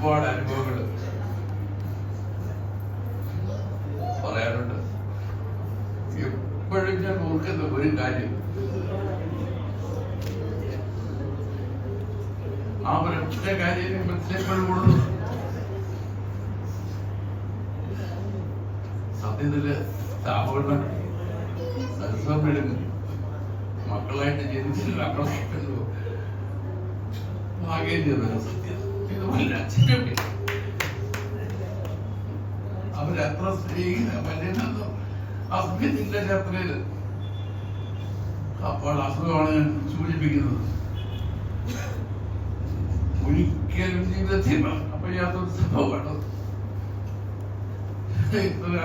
ഒരുപാട് അനുഭവങ്ങൾ പറയാനുണ്ട്. എപ്പോഴും ഞാൻ ഓർക്കുന്ന ഒരു കാര്യം, ആ ഒരൊറ്റ കാര്യം മനസ്സിലെപ്പോഴും സത്യത്തില് താമര സരസ്വമ്മയുടെ മക്കളായിട്ട് ജനിച്ചില്ല ഭാഗ്യം ചെയ്തത് സത്യം. ഇതുപോലെ അച്ഛനൊക്കെ അവരത്ര സ്നേഹിക്കുന്ന അസുഖത്തിൻ്റെ യാത്രയില് അപ്പോൾ അസുഖമാണ് ഞാൻ സൂചിപ്പിക്കുന്നത്. ഒരിക്കലും ജീവിതത്തിൽ അപ്പയ്യാത്തൊരു സംഭവമാണ്.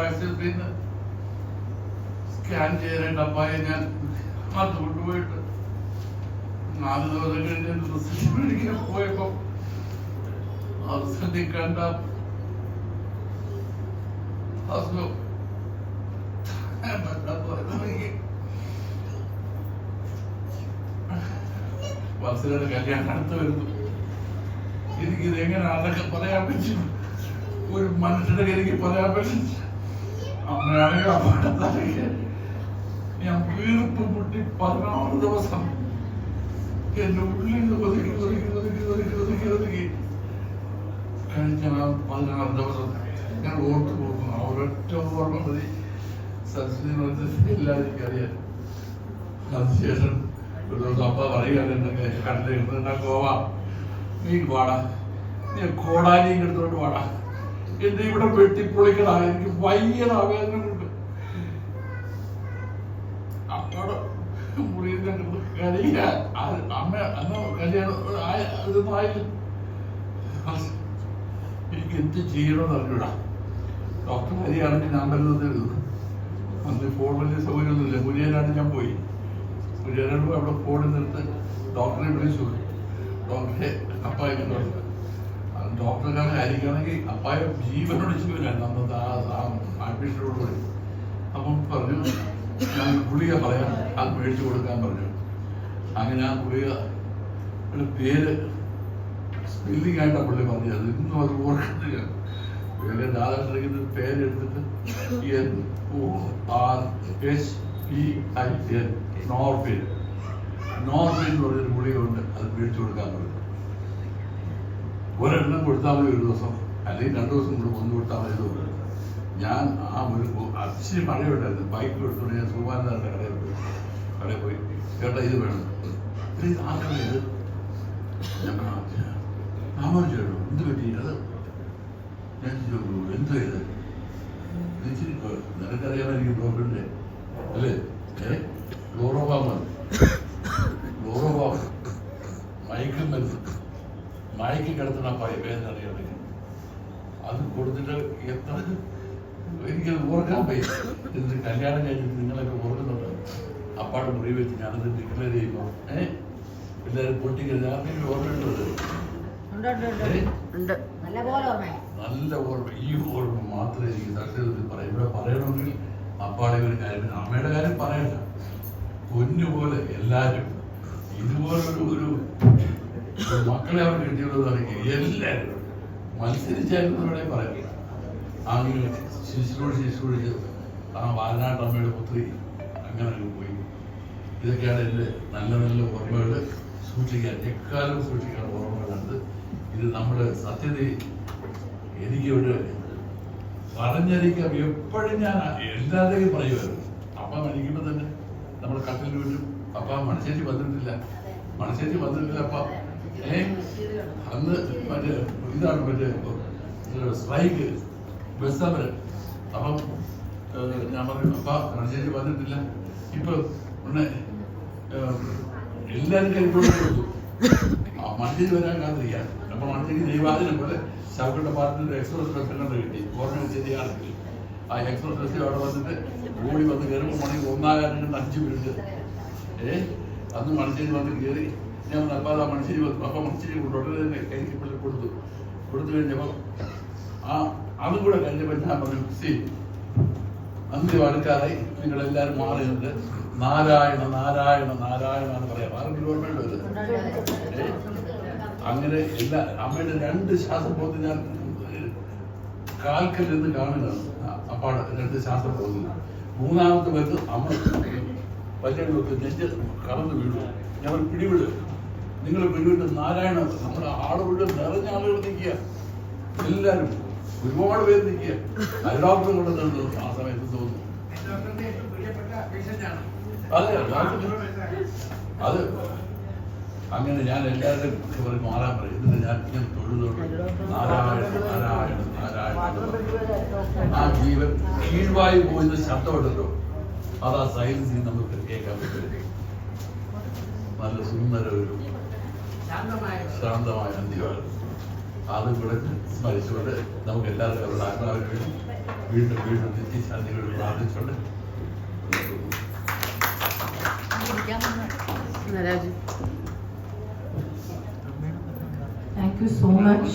ആശുപത്രിയിൽ നിന്ന് സ്കാൻ ചെയ്യാനായിട്ട് അപ്പായെ ഞാൻ അത് കൊണ്ടുപോയിട്ട് 4 ദിവസം കഴിഞ്ഞ് റിസൾട്ട് മേടിക്കാൻ പോയപ്പോ ആ റിസൾട്ടിൽ കണ്ട അസുഖം വത്സലയുടെ കല്യാണം അടുത്ത് വരുന്നു. എനിക്കിത് എങ്ങനെയാണൊക്കെ പറയാൻ പറ്റും? ഒരു മനുഷ്യന്റെ എനിക്ക് പറയാൻ പറ്റും. അമ്മയാണെങ്കിൽ അമ്മയുടെ ഞാൻ വീർപ്പ് മുട്ടി 16 ദിവസം എന്റെ ഉള്ളിൽ ഒതുക്കി കഴിഞ്ഞ 16 ദിവസം ഞാൻ ഓർത്തു പോകുന്നു. ഒരൊറ്റ ഓർമ്മ മതി. സരസ്വതി എല്ലാവർക്കും അറിയാം. അതിനുശേഷം ഒരു ദിവസം അപ്പ പറയുകയാണെന്നുണ്ടെങ്കിൽ കണ്ടിട്ട് ഗോവാ നീ വാടാ, നീ കോടാലിയും എടുത്തോണ്ട് വാടാ, എന്നെ ഇവിടെ വെട്ടിപ്പൊളിക്കടാ, എനിക്ക് ഭയങ്കര ആവേദന കൊണ്ട്. അപ്പോടെ മുറിയിൽ കരിയ അമ്മ അന്ന് കല്യാണം ഇതൊന്നും ആയില്ല. എനിക്ക് എന്ത് ചെയ്യണമെന്ന് അറിഞ്ഞൂടാ. ഡോക്ടർ വരികയാണെങ്കിൽ ഞാൻ വരുന്നത് എഴുതും. അന്ന് ഫോൺ വലിയ സൗകര്യമൊന്നുമില്ല. മുരിയനാണ് ഞാൻ പോയി. മുരിയനോട് അവിടെ ഫോണിൽ നിർത്ത് ഡോക്ടറെ വിളിച്ചു. ഡോക്ടറെ അപ്പായ ഡോക്ടർക്കാരെ ആയിരിക്കുകയാണെങ്കിൽ അപ്പായ ജീവനോട് ജീവനാണ് അന്നത്തെ ആഡ്മിഷനോട് കൂടി. അപ്പം പറഞ്ഞു ഞാൻ ഗുളിക പറയാം, അത് മേടിച്ചു കൊടുക്കാൻ പറഞ്ഞു. അങ്ങനെ ആ ഗുളികയുടെ പേര് സ്പെല്ലിംഗ് ആയിട്ടാണ് പുള്ളി പറഞ്ഞത്. ഇന്നും അത് ഓർക്കുന്നില്ല. രാധാകൃഷ്ണൻ പേരെടുത്തിട്ട് NORHPIN നോർപിൻ എന്ന് പറഞ്ഞൊരു ഗുളികയുണ്ട്, അത് മേടിച്ചു കൊടുക്കാൻ പറഞ്ഞു. ഒരെണ്ണം കൊടുത്താൽ മതി ഒരു ദിവസം, അല്ലെങ്കിൽ 2 ദിവസം കൂടെ കൊണ്ടു കൊടുത്താൽ മതി തോന്നുന്നു. ഞാൻ ആ ഒരു അച്ഛന് മഴയുണ്ടായിരുന്നു. ബൈക്ക് എടുത്തോണ്ട് ഞാൻ സുകുമാരനാഥന്റെ കടയിൽ പോയി ചേട്ടാ ഇത് വേണം, ഇത് ആർക്കാണ് ഇത്? ഞാൻ താമസിച്ചോ എന്ത് പറ്റി? അത് ഞാൻ എന്താ ഇത്? നിനക്കറിയാമോ എനിക്ക് ബ്രോക്കറിന്റെ അല്ലേ? ക്ലോറോഫാമ് മയക്കും മരുന്ന് മയക്കി കിടത്തുന്ന വേദന അറിയാതെ അത് കൊടുത്തിട്ട് എത്ര എനിക്കത് ഓർക്കാൻ പോയി. എന്നിട്ട് കല്യാണം കഴിഞ്ഞിട്ട് നിങ്ങളൊക്കെ ഓർക്കുന്നുണ്ട്. അപ്പാടെ മുറി വെച്ച് ഞാനത് ഡിക്ലെയർ ചെയ്യുമ്പോൾ എല്ലാവരും പൊട്ടിക്കരുത്. ആർക്കെങ്കിലും ഓർമ്മയുള്ളത്? നല്ല ഓർമ്മ. ഈ ഓർമ്മ മാത്രമേ എനിക്ക് സത്യത്തിൽ പറയാം. ഇവിടെ പറയണമെങ്കിൽ അപ്പാടെ ഒരു കാര്യം, അമ്മയുടെ കാര്യം പറയണ്ട. പൊന്നുപോലെ എല്ലാവരും ഇതുപോലൊരു ഒരു മക്കളെ അവർ കിട്ടിയുള്ളത് അറിയിക്കുക. എല്ലാവരും മത്സരിച്ചായിരുന്നു ഇവിടെ പറയാം. അങ്ങനെ ശിശുരോട് ആ വാലനാട്ട് അമ്മയുടെ പുത്രി അങ്ങനെ പോയി. ഇതൊക്കെയാണ് എൻ്റെ നല്ല നല്ല ഓർമ്മകൾ. സൂക്ഷിക്കാൻ എക്കാലവും സൂക്ഷിക്കാൻ ഓർമ്മകളുണ്ട്. ഇത് നമ്മുടെ സത്യത എനിക്കിവിടെ പറഞ്ഞിരിക്കാം. എപ്പോഴും ഞാൻ എല്ലാവരുടെയും പറയുമായിരുന്നു. അപ്പ മരിക്കുമ്പോൾ തന്നെ നമ്മുടെ കട്ടിൽ വീട്ടും അപ്പ മണശ്ശേരി വന്നിട്ടില്ല അപ്പ അന്ന് മറ്റേ ഇതാണ് മറ്റേ സ്ട്രൈക്ക് ബസ് സമരം. അപ്പം ഞാൻ പറഞ്ഞു അപ്പ മണശ്ശേരി വന്നിട്ടില്ല. ഇപ്പൊ ഉടനെ എല്ലാവരും കൈകൊണ്ട് കൊടുത്തു. മണശ്ശേരി വരാൻ കാത്തിരിക്കാൻ. അപ്പൊ മണശ്ശേരി ദൈവാദിനം പോലെ ശവക്കട്ട പാർട്ടിന്റെ എക്സ്പ്രസ് ബസ് കണ്ട് കിട്ടി. ഓർമ്മ ശരിയാണെങ്കിൽ ആ എക്സ്പ്രസ് ബസ് അവിടെ വന്നിട്ട് ഓടി വന്ന് കയറുമ്പോൾ മണിക്ക് 1:05 മിനിറ്റ്. അന്ന് മണശ്ശേരി വന്ന് കയറി. ഞാൻ അപ്പോൾ ആ മണശ്ശേരി വന്നു. അപ്പം മണശ്ശേരി ഉടനെ തന്നെ കൈക്ക് പിള്ളേർ കൊടുത്തു കഴിഞ്ഞപ്പോൾ അതും കൂടെ കഴിഞ്ഞപ്പോൾ ഞാൻ പറഞ്ഞു അന്ത്യം അടുക്കാറായി, നിങ്ങളെല്ലാവരും മാറിയുണ്ട്. നാരായണ നാരായണ നാരായണ എന്ന് പറയാം. ആരെങ്കിലും ഓർമ്മയുണ്ടോ? അങ്ങനെ എല്ലാ അമ്മയുടെ 2 ശ്വാസം പോത്ത് ഞാൻ കാൽക്കൽ നിന്ന് കാണുകയാണ്. അപ്പാടെ 2 ശ്വാസം പോകുന്നു. മൂന്നാമത്തെ പേർക്ക് അമ്മ വലിയ നെഞ്ച് കടന്നു വീണു. ഞങ്ങൾ പിടിവിടുക, നിങ്ങൾ പിടിവിട്ട് നാരായണ നമ്മുടെ ആളുകളുടെ നിറഞ്ഞ ആളുകൾ നിൽക്കുക, എല്ലാവരും ഒരുപാട് പേര് നിൽക്കുക. ഡോക്ടർ കൊണ്ടുവന്നു ആ സമയത്ത് തോന്നുന്നു. അതെ, അത് അങ്ങനെ ഞാൻ എല്ലാവരും ഇവർക്ക് മാറാൻ പറയും. എന്നിട്ട് ഞാൻ ഇങ്ങനെ തൊഴുതോളൂ, നാരായണ നാരായണ നാരായണ. ആ ജീവൻ കീഴ്വായി പോയിരുന്ന ശബ്ദമുണ്ടല്ലോ, അത് ആ സൈലൻസിൽ നമുക്ക് കേൾക്കാൻ പറ്റും. നല്ല സുന്ദര ഒരു ശാന്തമായ അന്ത്യമാണ്. അതും കൂടെ സ്മരിച്ചുകൊണ്ട് നമുക്ക് എല്ലാവർക്കും അവരുടെ ആത്മാവിന് വേണ്ടി വീണ്ടും വീണ്ടും നിത്യശാന്തിയോട് പ്രാർത്ഥിച്ചുകൊണ്ട് Thank you so much.